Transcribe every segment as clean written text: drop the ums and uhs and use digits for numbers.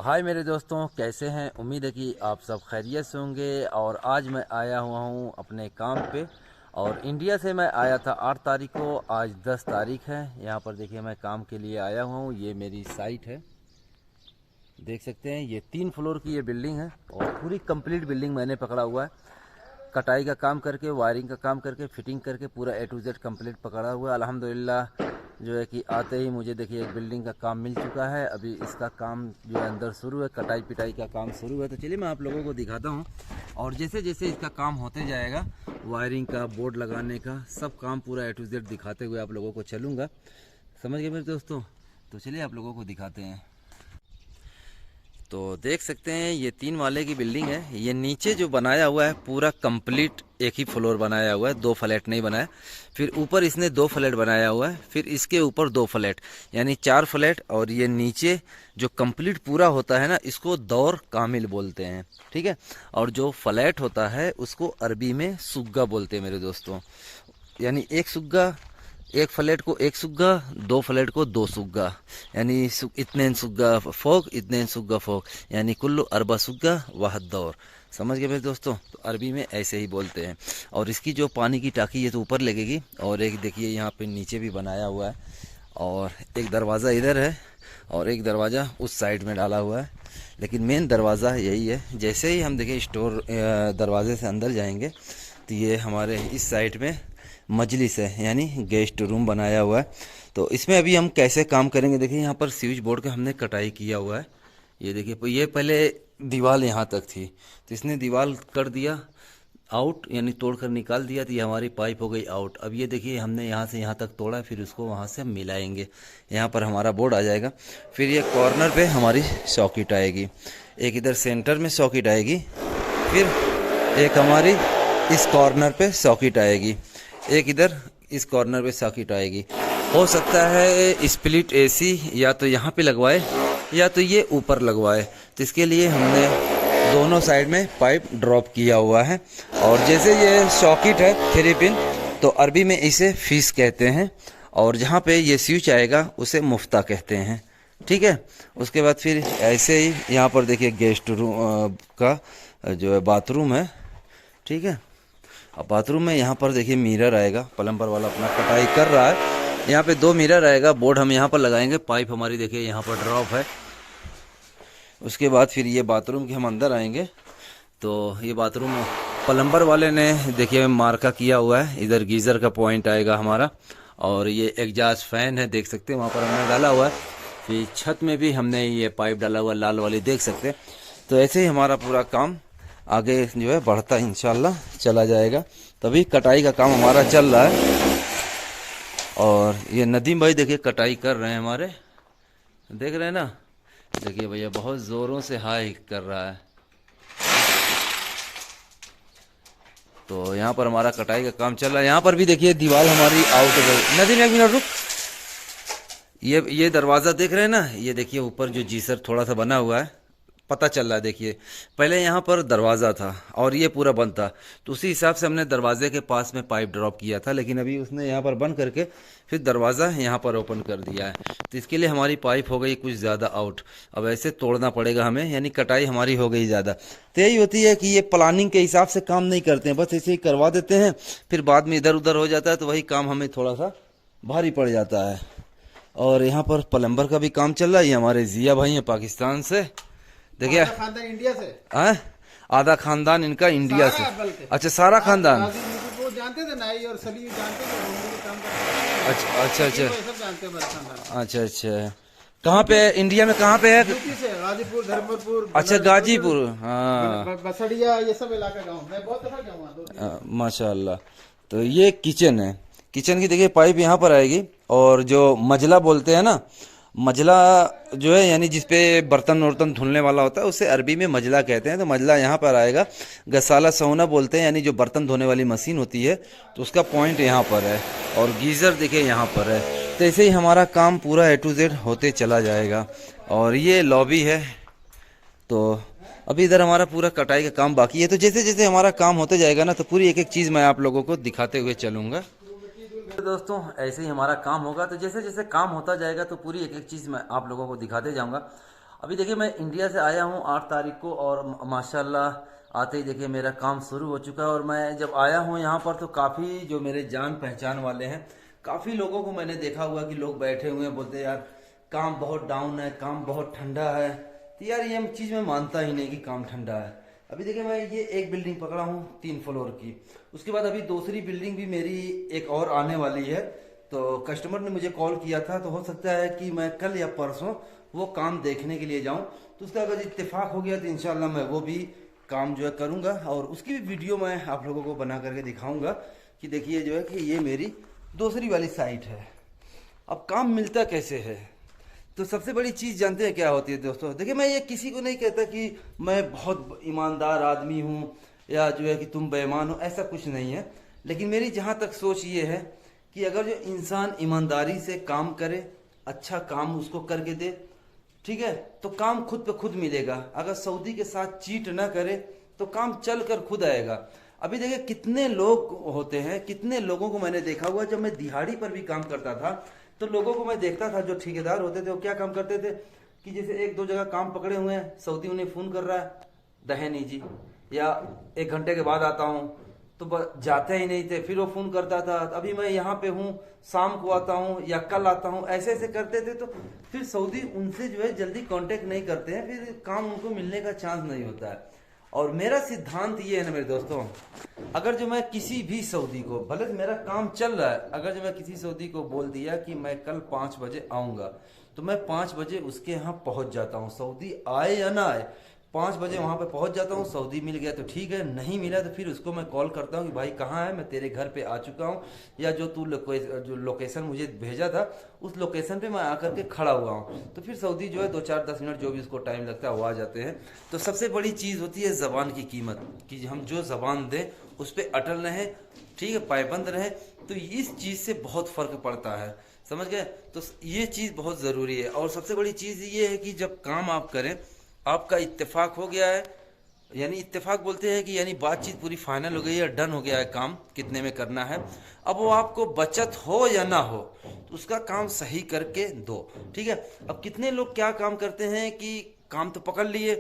हाय मेरे दोस्तों, कैसे हैं। उम्मीद है कि आप सब खैरियत से होंगे। और आज मैं आया हुआ हूं अपने काम पे। और इंडिया से मैं आया था 8 तारीख को, आज 10 तारीख है। यहाँ पर देखिए मैं काम के लिए आया हुआ हूँ। ये मेरी साइट है, देख सकते हैं। ये 3 फ्लोर की ये बिल्डिंग है और पूरी कंप्लीट बिल्डिंग मैंने पकड़ा हुआ है। कटाई का काम करके, वायरिंग का काम करके, फिटिंग करके पूरा ए टू जेड कंप्लीट पकड़ा हुआ है। अल्हम्दुलिल्लाह जो है कि आते ही मुझे देखिए एक बिल्डिंग का काम मिल चुका है। अभी इसका काम जो है अंदर शुरू है, कटाई पिटाई का काम शुरू है। तो चलिए मैं आप लोगों को दिखाता हूँ। और जैसे जैसे इसका काम होते जाएगा, वायरिंग का, बोर्ड लगाने का, सब काम पूरा ए टू जेड दिखाते हुए आप लोगों को चलूँगा। समझ गए मेरे दोस्तों। तो चलिए आप लोगों को दिखाते हैं। तो देख सकते हैं ये 3 माले की बिल्डिंग है। ये नीचे जो बनाया हुआ है पूरा कंप्लीट एक ही फ्लोर बनाया हुआ है, 2 फ्लैट नहीं बनाया। फिर ऊपर इसने 2 फ्लैट बनाया हुआ है, फिर इसके ऊपर 2 फ्लैट, यानी 4 फ्लैट। और ये नीचे जो कंप्लीट पूरा होता है ना, इसको दौर कामिल बोलते हैं, ठीक है। और जो फ्लैट होता है उसको अरबी में सुग्गा बोलते हैं मेरे दोस्तों। यानी एक सुग्गा, एक फ्लैट को एक सुग्गा, 2 फ्लैट को 2 सुग्गा, यानी इतने सुग्गा फोक, इतने सुग्गा फोक, यानी कुल्लू अरबा सुग्गा वाहद दौर। समझ गए मेरे दोस्तों। तो अरबी में ऐसे ही बोलते हैं। और इसकी जो पानी की टाकी ये तो ऊपर लगेगी। और एक देखिए यहाँ पे नीचे भी बनाया हुआ है। और एक दरवाज़ा इधर है और एक दरवाज़ा उस साइड में डाला हुआ है। लेकिन मेन दरवाज़ा यही है। जैसे ही हम देखिए स्टोर दरवाजे से अंदर जाएंगे तो ये हमारे इस साइड में मजलिस है, यानी गेस्ट रूम बनाया हुआ है। तो इसमें अभी हम कैसे काम करेंगे, देखिए यहाँ पर स्विच बोर्ड का हमने कटाई किया हुआ है। ये देखिए, ये पहले दीवार यहाँ तक थी, तो इसने दीवार कर दिया आउट, यानी तोड़कर निकाल दिया। तो ये हमारी पाइप हो गई आउट। अब ये देखिए हमने यहाँ से यहाँ तक तोड़ा, फिर उसको वहाँ से हम मिलाएंगे। यहाँ पर हमारा बोर्ड आ जाएगा। फिर ये कॉर्नर पे हमारी सॉकेट आएगी, एक इधर सेंटर में सॉकेट आएगी, फिर एक हमारी इस कॉर्नर पे सॉकेट आएगी, एक इधर इस कॉर्नर पे सॉकेट आएगी। हो सकता है स्प्लिट एसी या तो यहाँ पे लगवाए या तो ये ऊपर लगवाए। तो इसके लिए हमने दोनों साइड में पाइप ड्रॉप किया हुआ है। और जैसे ये सॉकेट है 3 पिन, तो अरबी में इसे फीस कहते हैं। और जहाँ पे ये स्विच आएगा उसे मुफ्ता कहते हैं, ठीक है। उसके बाद फिर ऐसे ही यहाँ पर देखिए गेस्ट रूम का जो है बाथरूम है, ठीक है। अब बाथरूम में यहाँ पर देखिए मिरर आएगा, प्लम्बर वाला अपना कटाई कर रहा है। यहाँ पे 2 मिरर आएगा, बोर्ड हम यहाँ पर लगाएंगे। पाइप हमारी देखिए यहाँ पर ड्रॉप है। उसके बाद फिर ये बाथरूम के हम अंदर आएंगे। तो ये बाथरूम प्लम्बर वाले ने देखिए मार्का किया हुआ है। इधर गीज़र का पॉइंट आएगा हमारा। और ये एग्जॉस्ट फैन है, देख सकते हैं वहाँ पर हमने डाला हुआ है। फिर छत में भी हमने ये पाइप डाला हुआ है, लाल वाली, देख सकते हैं। तो ऐसे ही हमारा पूरा काम आगे जो है बढ़ता इंशाल्लाह चला जाएगा। तभी कटाई का काम हमारा चल रहा है। और ये नदीम भाई देखिए कटाई कर रहे हैं हमारे, देख रहे हैं ना। देखिए भैया बहुत ज़ोरों से हाई कर रहा है। तो यहाँ पर हमारा कटाई का काम चल रहा है। यहाँ पर भी देखिए दीवार हमारी आउट हो गई। नदीम एक मिनट रुक। ये दरवाज़ा देख रहे हैं ना, ये देखिए ऊपर जो जीसर थोड़ा सा बना हुआ है, पता चल रहा है। देखिए पहले यहाँ पर दरवाज़ा था और ये पूरा बंद था, तो उसी हिसाब से हमने दरवाजे के पास में पाइप ड्रॉप किया था। लेकिन अभी उसने यहाँ पर बंद करके फिर दरवाज़ा यहाँ पर ओपन कर दिया है। तो इसके लिए हमारी पाइप हो गई कुछ ज़्यादा आउट। अब ऐसे तोड़ना पड़ेगा हमें, यानी कटाई हमारी हो गई ज़्यादा। तो यही होती है कि ये प्लानिंग के हिसाब से काम नहीं करते हैं, बस ऐसे ही करवा देते हैं। फिर बाद में इधर उधर हो जाता है, तो वही काम हमें थोड़ा सा भारी पड़ जाता है। और यहाँ पर प्लम्बर का भी काम चल रहा है। ये हमारे जिया भाई हैं पाकिस्तान से, देखिए खानदान इंडिया से है। आधा खानदान इनका इंडिया से। अच्छा, सारा खानदान। वो जानते थे नाई और सभी जानते थे, काम करते अच्छा अच्छा अच्छा सब जानते हैं मेरे खानदान। अच्छा अच्छा। कहाँ पे है इंडिया में, कहाँ पे है? यूपी से, गाजीपुर, धर्मपुर, अच्छा गाजीपुर, हाँ। बसड़िया, ये सब इलाका गाँव। मैं बहुत दफा गया हूँ। माशाल्लाह। तो ये किचन है। किचन की देखिए पाइप यहाँ पर आएगी। और जो मजला बोलते हैं ना, मजला जो है यानी जिसपे बर्तन वर्तन धुलने वाला होता है, उसे अरबी में मजला कहते हैं। तो मजला यहाँ पर आएगा। गसाला सौना बोलते हैं, यानी जो बर्तन धोने वाली मशीन होती है, तो उसका पॉइंट यहाँ पर है। और गीज़र देखिए यहाँ पर है। तो ऐसे ही हमारा काम पूरा ए टू जेड होते चला जाएगा। और ये लॉबी है। तो अभी इधर हमारा पूरा कटाई का काम बाकी है। तो जैसे जैसे हमारा काम होते जाएगा ना, तो पूरी एक एक चीज़ मैं आप लोगों को दिखाते हुए चलूँगा। दोस्तों ऐसे ही हमारा काम होगा। तो जैसे जैसे काम होता जाएगा तो पूरी एक एक चीज़ मैं आप लोगों को दिखाते जाऊंगा। अभी देखिए मैं इंडिया से आया हूँ 8 तारीख को और माशाल्लाह आते ही देखिए मेरा काम शुरू हो चुका है। और मैं जब आया हूँ यहाँ पर तो काफ़ी जो मेरे जान पहचान वाले हैं, काफ़ी लोगों को मैंने देखा हुआ कि लोग बैठे हुए हैं, बोलते हैं यार काम बहुत डाउन है, काम बहुत ठंडा है। तो यार ये चीज़ मैं मानता ही नहीं कि काम ठंडा है। अभी देखिए मैं ये एक बिल्डिंग पकड़ा हूँ 3 फ्लोर की, उसके बाद अभी दूसरी बिल्डिंग भी मेरी एक और आने वाली है। तो कस्टमर ने मुझे कॉल किया था, तो हो सकता है कि मैं कल या परसों वो काम देखने के लिए जाऊं। तो उसका अगर इत्तेफाक हो गया तो इंशाल्लाह मैं वो भी काम जो है करूंगा, और उसकी भी वीडियो मैं आप लोगों को बना करके दिखाऊंगा कि देखिए जो है कि ये मेरी दूसरी वाली साइट है। अब काम मिलता कैसे है, तो सबसे बड़ी चीज़ जानते हैं क्या होती है दोस्तों? देखिए मैं ये किसी को नहीं कहता कि मैं बहुत ईमानदार आदमी हूँ या जो है कि तुम बेईमान हो, ऐसा कुछ नहीं है। लेकिन मेरी जहाँ तक सोच ये है कि अगर जो इंसान ईमानदारी से काम करे, अच्छा काम उसको करके दे, ठीक है, तो काम खुद पे खुद मिलेगा। अगर सऊदी के साथ चीट ना करे तो काम चल कर खुद आएगा। अभी देखिए कितने लोग होते हैं, कितने लोगों को मैंने देखा हुआ, जब मैं दिहाड़ी पर भी काम करता था तो लोगों को मैं देखता था जो ठेकेदार होते थे वो क्या काम करते थे कि जैसे 1-2 जगह काम पकड़े हुए हैं, सऊदी उन्हें फोन कर रहा है, दहेनी जी, या 1 घंटे के बाद आता हूँ, तो जाते ही नहीं थे। फिर वो फोन करता था, अभी मैं यहाँ पे हूँ, शाम को आता हूँ या कल आता हूँ, ऐसे ऐसे करते थे। तो फिर सऊदी उनसे जो है जल्दी कांटेक्ट नहीं करते हैं, फिर काम उनको मिलने का चांस नहीं होता है। और मेरा सिद्धांत ये है ना मेरे दोस्तों, अगर जो मैं किसी भी सऊदी को, भले मेरा काम चल रहा है, अगर जो मैं किसी सऊदी को बोल दिया कि मैं कल 5 बजे आऊँगा, तो मैं 5 बजे उसके यहाँ पहुँच जाता हूँ। सऊदी आए या ना आए, 5 बजे वहाँ पे पहुँच जाता हूँ। सऊदी मिल गया तो ठीक है, नहीं मिला तो फिर उसको मैं कॉल करता हूँ कि भाई कहाँ है, मैं तेरे घर पे आ चुका हूँ, या जो तू जो लोकेशन मुझे भेजा था उस लोकेशन पे मैं आकर के खड़ा हुआ हूँ। तो फिर सऊदी जो है 2-4-10 मिनट जो भी उसको टाइम लगता है वो आ जाते हैं। तो सबसे बड़ी चीज़ होती है ज़बान की कीमत, कि हम जो ज़बान दें उस पर अटल रहें, ठीक है, पायबंद रहें। तो इस चीज़ से बहुत फ़र्क पड़ता है, समझ गए? तो ये चीज़ बहुत ज़रूरी है। और सबसे बड़ी चीज़ ये है कि जब काम आप करें, आपका इत्तेफाक हो गया है, यानी इत्तेफाक बोलते हैं कि यानी बातचीत पूरी फाइनल हो गई है, डन हो गया है, काम कितने में करना है। अब वो आपको बचत हो या ना हो तो उसका काम सही करके दो, ठीक है। अब कितने लोग क्या काम करते हैं कि काम तो पकड़ लिए,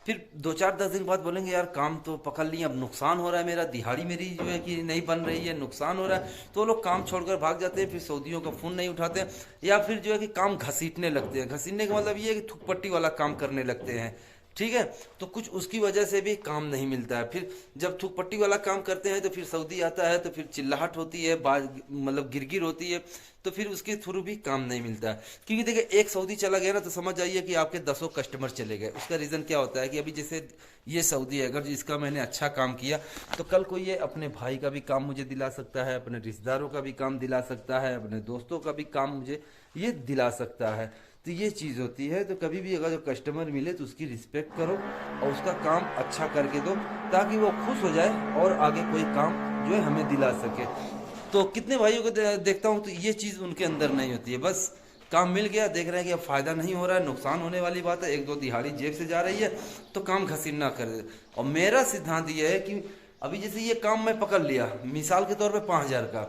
फिर 2-4-10 दिन बाद बोलेंगे यार काम तो पकड़ लिए, अब नुकसान हो रहा है, मेरा दिहाड़ी मेरी जो है कि नहीं बन रही है, नुकसान हो रहा है। तो वो लोग काम छोड़कर भाग जाते हैं, फिर सऊदियों का फ़ोन नहीं उठाते हैं, या फिर जो है कि काम घसीटने लगते हैं। घसीटने का मतलब ये है कि थुक पट्टी वाला काम करने लगते हैं, ठीक है। तो कुछ उसकी वजह से भी काम नहीं मिलता है। फिर जब थूक पट्टी वाला काम करते हैं तो फिर सऊदी आता है तो फिर चिल्लाहट होती है, मतलब गिरगिर होती है, तो फिर उसके थ्रू भी काम नहीं मिलता है। क्योंकि देखिए एक सऊदी चला गया ना तो समझ जाइए कि आपके 10 कस्टमर चले गए। उसका रीज़न क्या होता है कि अभी जैसे ये सऊदी है, अगर इसका मैंने अच्छा काम किया तो कल को ये अपने भाई का भी काम मुझे दिला सकता है, अपने रिश्तेदारों का भी काम दिला सकता है, अपने दोस्तों का भी काम मुझे ये दिला सकता है। तो ये चीज़ होती है। तो कभी भी अगर जो कस्टमर मिले तो उसकी रिस्पेक्ट करो और उसका काम अच्छा करके दो, ताकि वो खुश हो जाए और आगे कोई काम जो है हमें दिला सके। तो कितने भाइयों को देखता हूँ तो ये चीज़ उनके अंदर नहीं होती है। बस काम मिल गया, देख रहे हैं कि अब फ़ायदा नहीं हो रहा है, नुकसान होने वाली बात है, 1-2 दिहाड़ी जेब से जा रही है, तो काम घसीटना कर दे। और मेरा सिद्धांत ये है कि अभी जैसे ये काम मैं पकड़ लिया, मिसाल के तौर पे 5,000 का,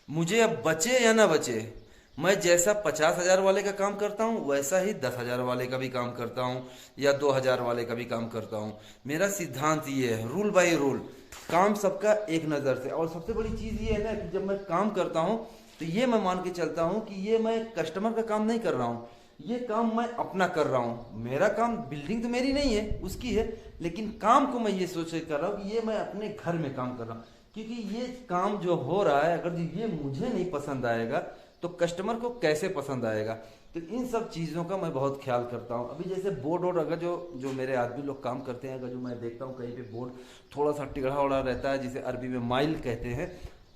मुझे अब बचे या ना बचे, मैं जैसा 50,000 वाले का काम करता हूँ वैसा ही 10,000 वाले का भी काम करता हूँ, या 2,000 वाले का भी काम करता हूँ। मेरा सिद्धांत ये है, रूल बाय रूल, काम सबका एक नज़र से। और सबसे बड़ी चीज़ ये है ना कि जब मैं काम करता हूँ तो ये मैं मान के चलता हूँ कि ये मैं कस्टमर का काम नहीं कर रहा हूँ, ये काम मैं अपना कर रहा हूँ। मेरा काम, बिल्डिंग तो मेरी नहीं है, उसकी है, लेकिन काम को मैं ये सोच के कर रहा हूँ कि ये मैं अपने घर में काम कर रहा हूँ। क्योंकि ये काम जो हो रहा है, अगर ये मुझे नहीं पसंद आएगा तो कस्टमर को कैसे पसंद आएगा। तो इन सब चीज़ों का मैं बहुत ख्याल करता हूँ। अभी जैसे बोर्ड वोर्ड, अगर जो मेरे आदमी लोग काम करते हैं, अगर जो मैं देखता हूँ कहीं पे बोर्ड थोड़ा सा टेढ़ा ओढ़ा रहता है, जिसे अरबी में माइल कहते हैं,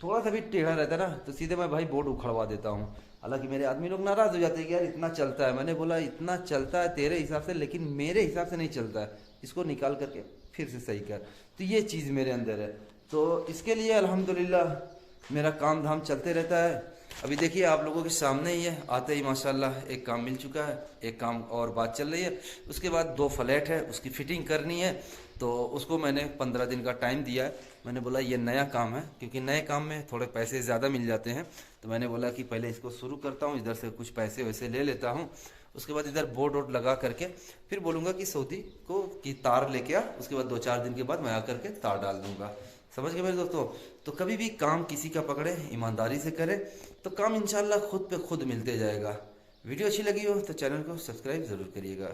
थोड़ा सा भी टेढ़ा रहता है ना, तो सीधे मैं भाई बोर्ड उखड़वा देता हूँ। हालांकि मेरे आदमी लोग नाराज़ हो जाते हैं कि यार इतना चलता है। मैंने बोला इतना चलता है तेरे हिसाब से, लेकिन मेरे हिसाब से नहीं चलता है, इसको निकाल करके फिर से सही कर। तो ये चीज़ मेरे अंदर है। तो इसके लिए अल्हम्दुलिल्लाह मेरा काम धाम चलते रहता है। अभी देखिए आप लोगों के सामने ही है, आते ही माशाल्लाह एक काम मिल चुका है, एक काम और बात चल रही है। उसके बाद 2 फ्लैट है, उसकी फिटिंग करनी है, तो उसको मैंने 15 दिन का टाइम दिया है। मैंने बोला ये नया काम है, क्योंकि नए काम में थोड़े पैसे ज़्यादा मिल जाते हैं, तो मैंने बोला कि पहले इसको शुरू करता हूँ, इधर से कुछ पैसे वैसे ले लेता हूँ उसके बाद इधर बोर्ड वोर्ड लगा करके फिर बोलूँगा कि सऊदी को कि तार लेके आ, उसके बाद 2-4 दिन के बाद मैं आकर के तार डाल दूँगा। समझ गए मेरे दोस्तों। तो कभी भी काम किसी का पकड़े, ईमानदारी से करें तो काम इंशाल्लाह खुद पे खुद मिलते जाएगा। वीडियो अच्छी लगी हो तो चैनल को सब्सक्राइब ज़रूर करिएगा।